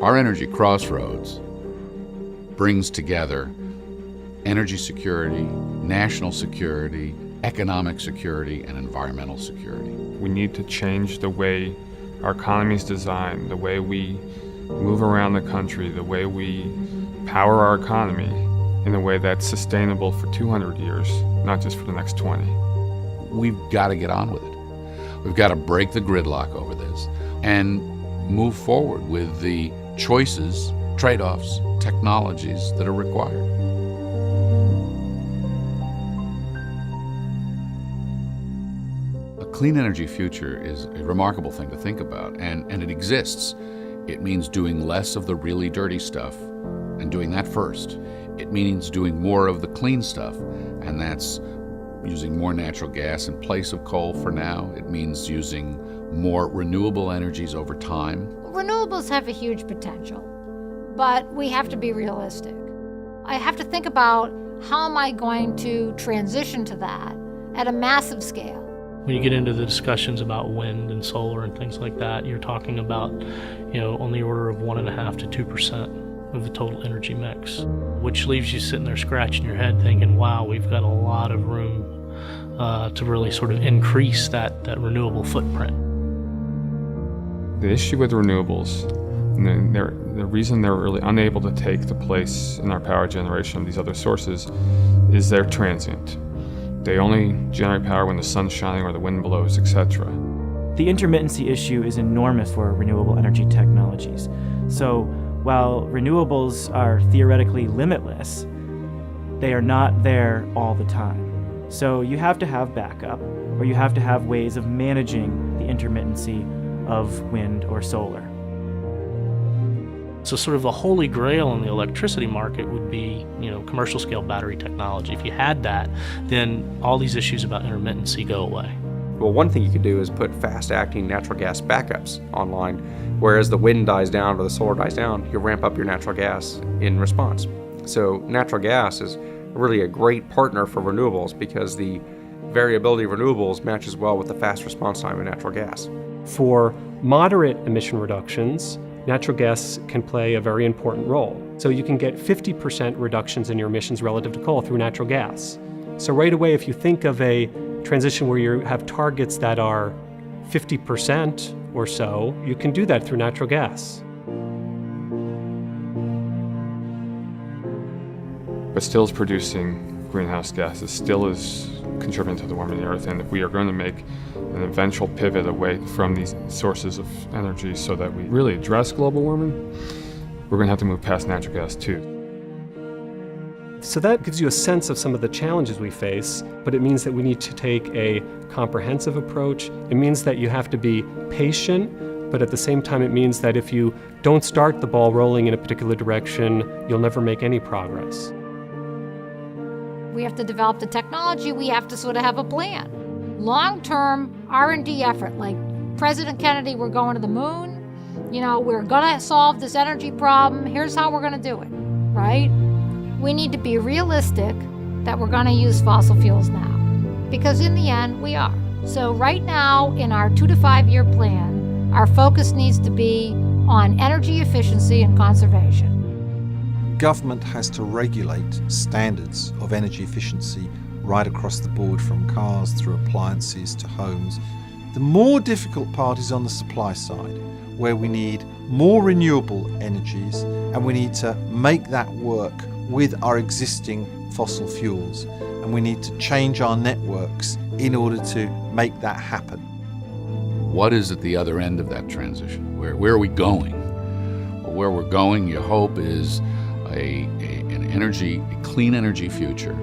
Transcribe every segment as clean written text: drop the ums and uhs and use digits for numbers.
Our energy crossroads brings together energy security, national security, economic security, and environmental security. We need to change the way our economy is designed, the way we move around the country, the way we power our economy in a way that's sustainable for 200 years, not just for the next 20. We've got to get on with it. We've got to break the gridlock over this and move forward with the choices, trade-offs, technologies that are required. A clean energy future is a remarkable thing to think about, and it exists. It means doing less of the really dirty stuff and doing that first. It means doing more of the clean stuff, and that's using more natural gas in place of coal for now. It means using more renewable energies over time. Renewables have a huge potential, but we have to be realistic. I have to think about how am I going to transition to that at a massive scale. When you get into the discussions about wind and solar and things like that, you're talking about, on the order of 1.5% to 2% of the total energy mix, which leaves you sitting there scratching your head thinking, wow, we've got a lot of room to really sort of increase that renewable footprint. The issue with renewables, and the reason they're really unable to take the place in our power generation of these other sources is they're transient. They only generate power when the sun's shining or the wind blows, etc. The intermittency issue is enormous for renewable energy technologies. So while renewables are theoretically limitless, they are not there all the time. So you have to have backup, or you have to have ways of managing the intermittency of wind or solar. So sort of the holy grail in the electricity market would be, commercial scale battery technology. If you had that, then all these issues about intermittency go away. Well, one thing you could do is put fast-acting natural gas backups online, whereas the wind dies down or the solar dies down, you ramp up your natural gas in response. So natural gas is really a great partner for renewables because the variability of renewables matches well with the fast response time of natural gas. For moderate emission reductions, natural gas can play a very important role. So you can get 50% reductions in your emissions relative to coal through natural gas. So right away, if you think of a transition where you have targets that are 50% or so, you can do that through natural gas. But still is producing greenhouse gases, still is contributing to the warming of the earth, and if we are going to make an eventual pivot away from these sources of energy so that we really address global warming, we're going to have to move past natural gas too. So that gives you a sense of some of the challenges we face, but it means that we need to take a comprehensive approach. It means that you have to be patient, but at the same time it means that if you don't start the ball rolling in a particular direction, you'll never make any progress. We have to develop the technology, we have to sort of have a plan. Long-term R&D effort, like President Kennedy, we're going to the moon, we're gonna solve this energy problem, here's how we're gonna do it, right? We need to be realistic that we're gonna use fossil fuels now, because in the end, we are. So right now, in our 2 to 5 year plan, our focus needs to be on energy efficiency and conservation. Government has to regulate standards of energy efficiency right across the board, from cars through appliances to homes. The more difficult part is on the supply side, where we need more renewable energies and we need to make that work with our existing fossil fuels, and we need to change our networks in order to make that happen. What is at the other end of that transition? Where are we going? Well, where we're going, you hope, is a clean energy future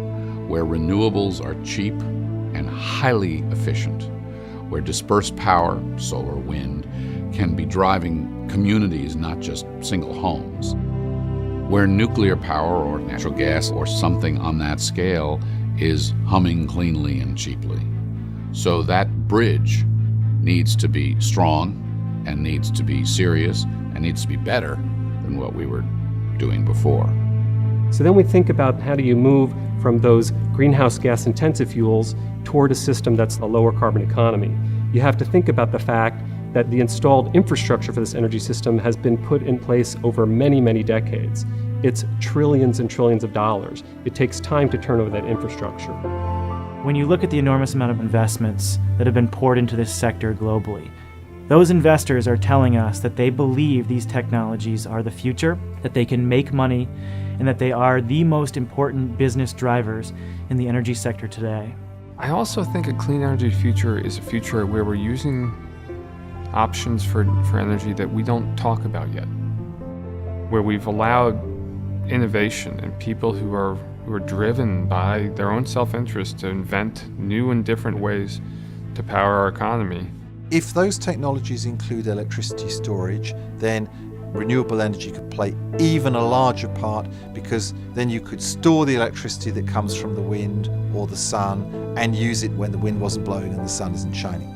where renewables are cheap and highly efficient, where dispersed power, solar, wind, can be driving communities, not just single homes, where nuclear power or natural gas or something on that scale is humming cleanly and cheaply. So that bridge needs to be strong and needs to be serious and needs to be better than what we were doing before. So then we think about how do you move from those greenhouse gas intensive fuels toward a system that's a lower carbon economy. You have to think about the fact that the installed infrastructure for this energy system has been put in place over many, many decades. It's trillions and trillions of dollars. It takes time to turn over that infrastructure. When you look at the enormous amount of investments that have been poured into this sector globally, those investors are telling us that they believe these technologies are the future, that they can make money, and that they are the most important business drivers in the energy sector today. I also think a clean energy future is a future where we're using options for energy that we don't talk about yet, where we've allowed innovation and people who are driven by their own self-interest to invent new and different ways to power our economy. If those technologies include electricity storage, then renewable energy could play even a larger part, because then you could store the electricity that comes from the wind or the sun and use it when the wind wasn't blowing and the sun isn't shining.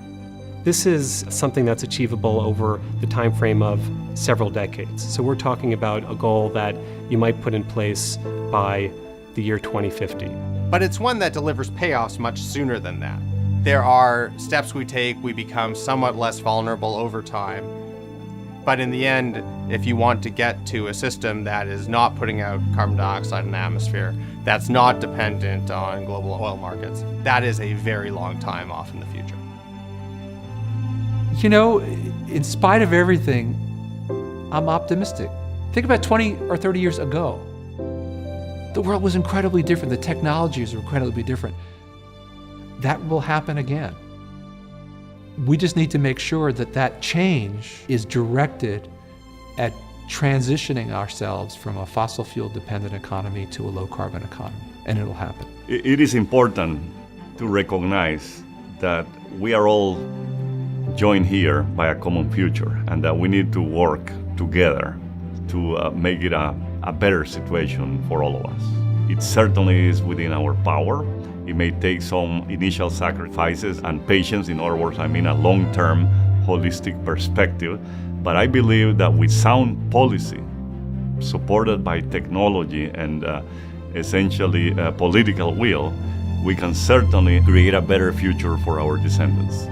This is something that's achievable over the time frame of several decades. So we're talking about a goal that you might put in place by the year 2050. But it's one that delivers payoffs much sooner than that. There are steps we take, we become somewhat less vulnerable over time. But in the end, if you want to get to a system that is not putting out carbon dioxide in the atmosphere, that's not dependent on global oil markets, that is a very long time off in the future. You know, in spite of everything, I'm optimistic. Think about 20 or 30 years ago. The world was incredibly different. The technologies were incredibly different. That will happen again. We just need to make sure that that change is directed at transitioning ourselves from a fossil fuel dependent economy to a low carbon economy, and it'll happen. It is important to recognize that we are all joined here by a common future, and that we need to work together to make it a better situation for all of us. It certainly is within our power. It may take some initial sacrifices and patience, in other words, a long-term holistic perspective, but I believe that with sound policy, supported by technology and essentially political will, we can certainly create a better future for our descendants.